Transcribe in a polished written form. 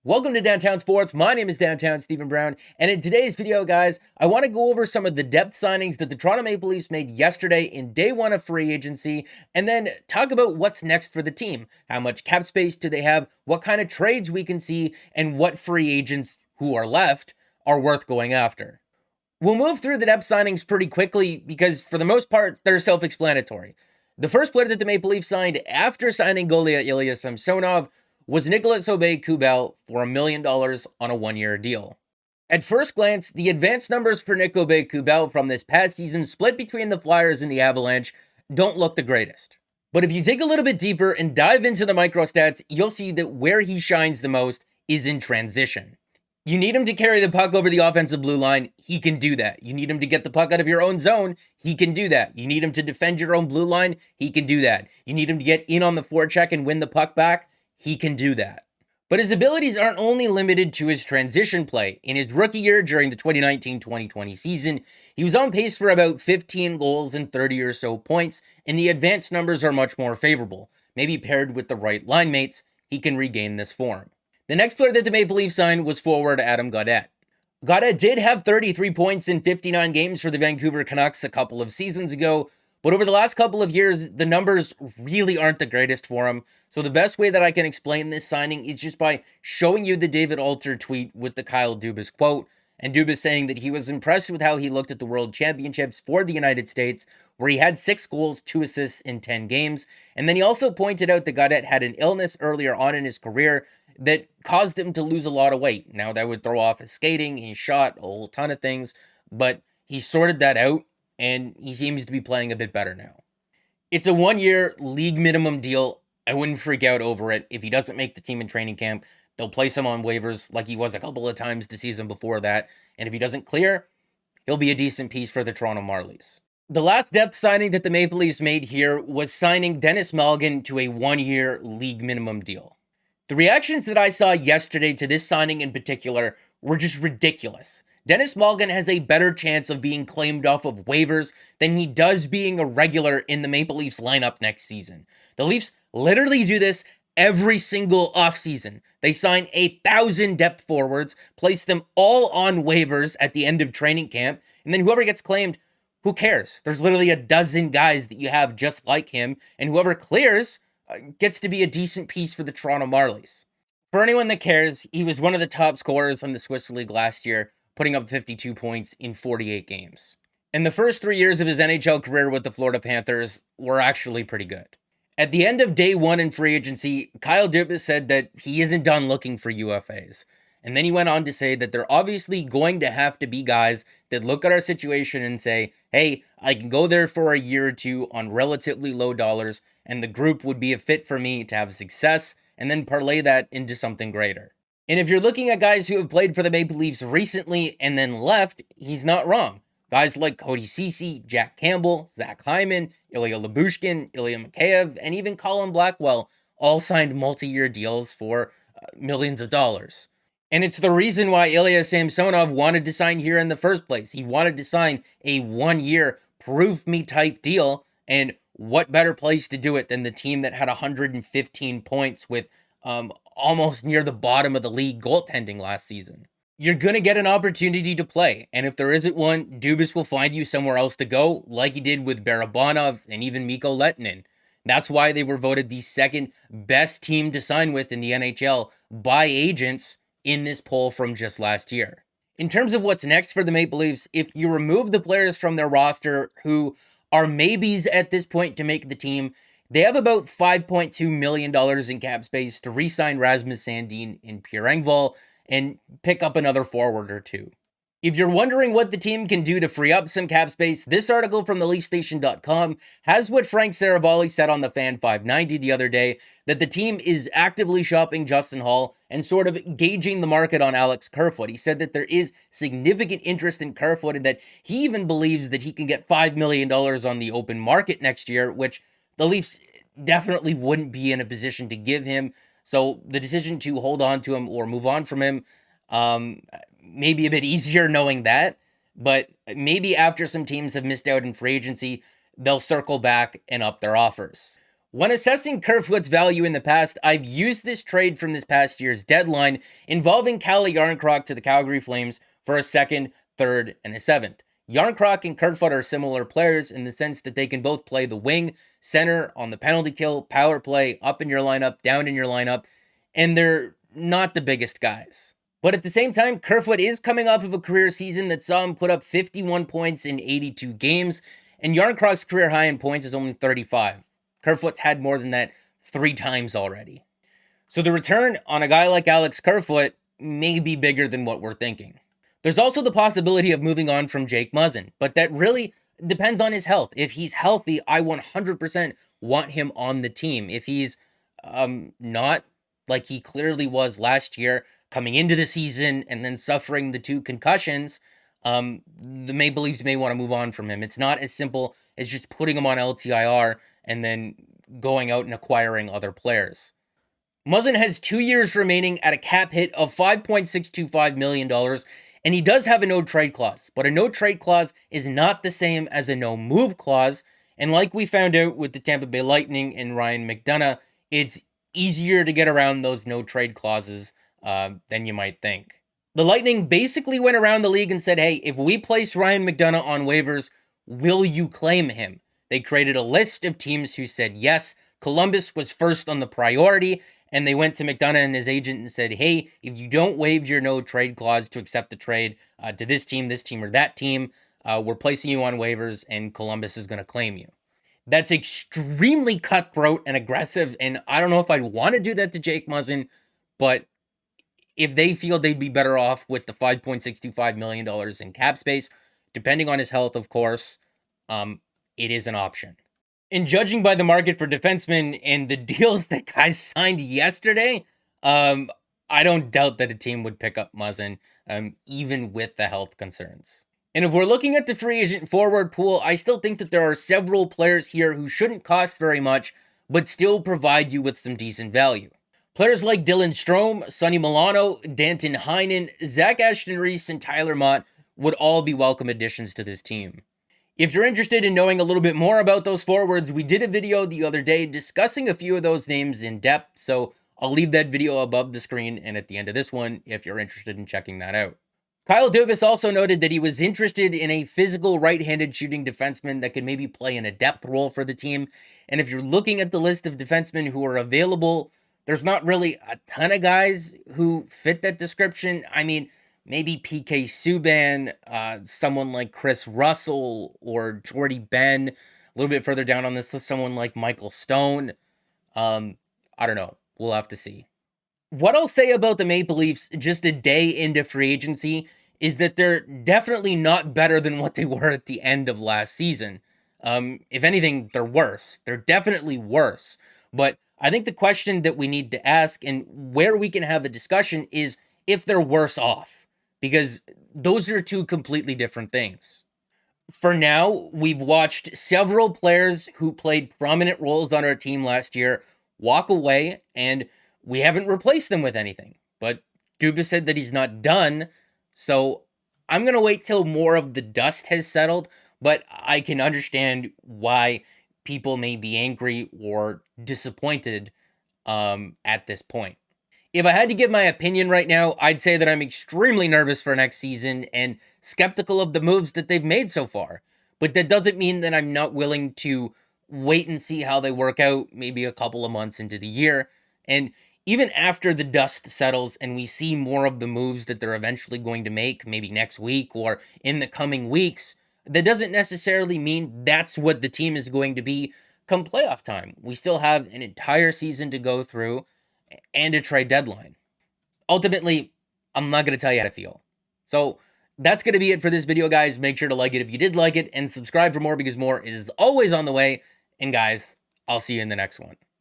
Welcome to Downtown Sports. My name is Downtown Stephen Brown, and in today's video, guys, I want to go over some of the depth signings that the Toronto Maple Leafs made yesterday in day one of free agency, and then talk about what's next for the team. How much cap space do they have, what kind of trades we can see, and what free agents who are left are worth going after. We'll move through the depth signings pretty quickly because, for the most part, they're self-explanatory. The first player that the Maple Leafs signed after signing goalie Ilya Samsonov was Nicolas Aube-Kubel for $1 million on a one-year deal. At first glance, the advanced numbers for Nick Aube-Kubel from this past season, split between the Flyers and the Avalanche, don't look the greatest. But if you dig a little bit deeper and dive into the microstats, you'll see that where he shines the most is in transition. You need him to carry the puck over the offensive blue line, he can do that. You need him to get the puck out of your own zone, he can do that. You need him to defend your own blue line, he can do that. You need him to get in on the forecheck and win the puck back, he can do that. But his abilities aren't only limited to his transition play. In his rookie year during the 2019-2020 season, he was on pace for about 15 goals and 30 or so points, and the advanced numbers are much more favorable. Maybe paired with the right line mates, he can regain this form. The next player that the Maple Leafs signed was forward Adam Gaudette. Gaudette did have 33 points in 59 games for the Vancouver Canucks a couple of seasons ago, but over the last couple of years, the numbers really aren't the greatest for him. So the best way that I can explain this signing is just by showing you the David Alter tweet with the Kyle Dubas quote, and Dubas saying that he was impressed with how he looked at the World Championships for the United States, where he had 6 goals, 2 assists in 10 games. And then he also pointed out that Gaudette had an illness earlier on in his career that caused him to lose a lot of weight. Now, that would throw off his skating, his shot, a whole ton of things, but he sorted that out, and he seems to be playing a bit better now. It's a one-year league minimum deal. I wouldn't freak out over it. If he doesn't make the team in training camp, they'll place him on waivers like he was a couple of times the season before that, and if he doesn't clear, he'll be a decent piece for the Toronto Marlies. The last depth signing that the Maple Leafs made here was signing Denis Malgin to a one-year league minimum deal. The reactions that I saw yesterday to this signing in particular were just ridiculous. Denis Malgin has a better chance of being claimed off of waivers than he does being a regular in the Maple Leafs lineup next season. The Leafs literally do this every single offseason. They sign 1,000 depth forwards, place them all on waivers at the end of training camp, and then whoever gets claimed, who cares? There's literally a dozen guys that you have just like him, and whoever clears gets to be a decent piece for the Toronto Marlies. For anyone that cares, he was one of the top scorers on the Swiss League last year, putting up 52 points in 48 games. And the first 3 years of his NHL career with the Florida Panthers were actually pretty good. At the end of day one in free agency, Kyle Dubas said that he isn't done looking for UFAs. And then he went on to say that they're obviously going to have to be guys that look at our situation and say, hey, I can go there for a year or two on relatively low dollars, and the group would be a fit for me to have success, and then parlay that into something greater. And if you're looking at guys who have played for the Maple Leafs recently and then left, he's not wrong. Guys like Cody Ceci, Jack Campbell, Zach Hyman, Ilya Lyubushkin, Ilya Mikheyev, and even Colin Blackwell all signed multi-year deals for millions of dollars. And it's the reason why Ilya Samsonov wanted to sign here in the first place. He wanted to sign a one-year prove-me type deal, and what better place to do it than the team that had 115 points with almost near the bottom of the league goaltending last season. You're going to get an opportunity to play, and if there isn't one, Dubas will find you somewhere else to go, like he did with Barabanov and even Mikko Lehtinen. That's why they were voted the second best team to sign with in the NHL by agents in this poll from just last year. In terms of what's next for the Maple Leafs, if you remove the players from their roster who are maybes at this point to make the team, they have about $5.2 million in cap space to re-sign Rasmus Sandin and Pierre Engvall and pick up another forward or two. If you're wondering what the team can do to free up some cap space, this article from theleafstation.com has what Frank Saravalli said on the Fan 590 the other day, that the team is actively shopping Justin Holl and sort of gauging the market on Alex Kerfoot. He said that there is significant interest in Kerfoot and that he even believes that he can get $5 million on the open market next year, which the Leafs definitely wouldn't be in a position to give him. So the decision to hold on to him or move on from him may be a bit easier knowing that, but maybe after some teams have missed out in free agency, they'll circle back and up their offers. When assessing Kerfoot's value in the past, I've used this trade from this past year's deadline involving Calle Jarnkrok to the Calgary Flames for a second, third, and a seventh. Jarnkrok and Kerfoot are similar players in the sense that they can both play the wing, center, on the penalty kill, power play, up in your lineup, down in your lineup, and they're not the biggest guys. But at the same time, Kerfoot is coming off of a career season that saw him put up 51 points in 82 games, and Jarnkrok's career high in points is only 35. Kerfoot's had more than that 3 times already. So the return on a guy like Alex Kerfoot may be bigger than what we're thinking. There's also the possibility of moving on from Jake Muzzin, but that really depends on his health. If he's healthy, I 100% want him on the team. If he's not, like he clearly was last year, coming into the season and then suffering the 2 concussions, the Maple Leafs may want to move on from him. It's not as simple as just putting him on LTIR and then going out and acquiring other players. Muzzin has 2 years remaining at a cap hit of $5.625 million, and he does have a no-trade clause. But a no-trade clause is not the same as a no-move clause, and like we found out with the Tampa Bay Lightning and Ryan McDonagh, it's easier to get around those no-trade clauses than you might think. The Lightning basically went around the league and said, hey, if we place Ryan McDonagh on waivers, will you claim him? They created a list of teams who said yes. Columbus was first on the priority, and they went to McDonagh and his agent and said, hey, if you don't waive your no-trade clause to accept the trade to this team, or that team, we're placing you on waivers, and Columbus is going to claim you. That's extremely cutthroat and aggressive, and I don't know if I'd want to do that to Jake Muzzin, but if they feel they'd be better off with the $5.625 million in cap space, depending on his health, of course, it is an option. And judging by the market for defensemen and the deals that guys signed yesterday, I don't doubt that a team would pick up Muzzin, even with the health concerns. And if we're looking at the free agent forward pool, I still think that there are several players here who shouldn't cost very much, but still provide you with some decent value. Players like Dylan Strome, Sonny Milano, Danton Heinen, Zach Aston-Reese, and Tyler Mott would all be welcome additions to this team. If you're interested in knowing a little bit more about those forwards, we did a video the other day discussing a few of those names in depth, so I'll leave that video above the screen and at the end of this one if you're interested in checking that out. Kyle Dubas also noted that he was interested in a physical right-handed shooting defenseman that could maybe play in a depth role for the team, and if you're looking at the list of defensemen who are available, there's not really a ton of guys who fit that description. I mean, maybe PK Subban, someone like Chris Russell or Jordy Ben. A little bit further down on this list, someone like Michael Stone. I don't know. We'll have to see. What I'll say about the Maple Leafs just a day into free agency is that they're definitely not better than what they were at the end of last season. If anything, they're worse. They're definitely worse. But I think the question that we need to ask and where we can have a discussion is if they're worse off, because those are 2 completely different things. For now, we've watched several players who played prominent roles on our team last year walk away, and we haven't replaced them with anything. But Dubas said that he's not done, so I'm going to wait till more of the dust has settled, but I can understand why people may be angry or disappointed at this point. If I had to give my opinion right now, I'd say that I'm extremely nervous for next season and skeptical of the moves that they've made so far. But that doesn't mean that I'm not willing to wait and see how they work out maybe a couple of months into the year. And even after the dust settles and we see more of the moves that they're eventually going to make, maybe next week or in the coming weeks, that doesn't necessarily mean that's what the team is going to be come playoff time. We still have an entire season to go through and a trade deadline. Ultimately, I'm not going to tell you how to feel. So that's going to be it for this video, guys. Make sure to like it if you did like it and subscribe for more because more is always on the way. And guys, I'll see you in the next one.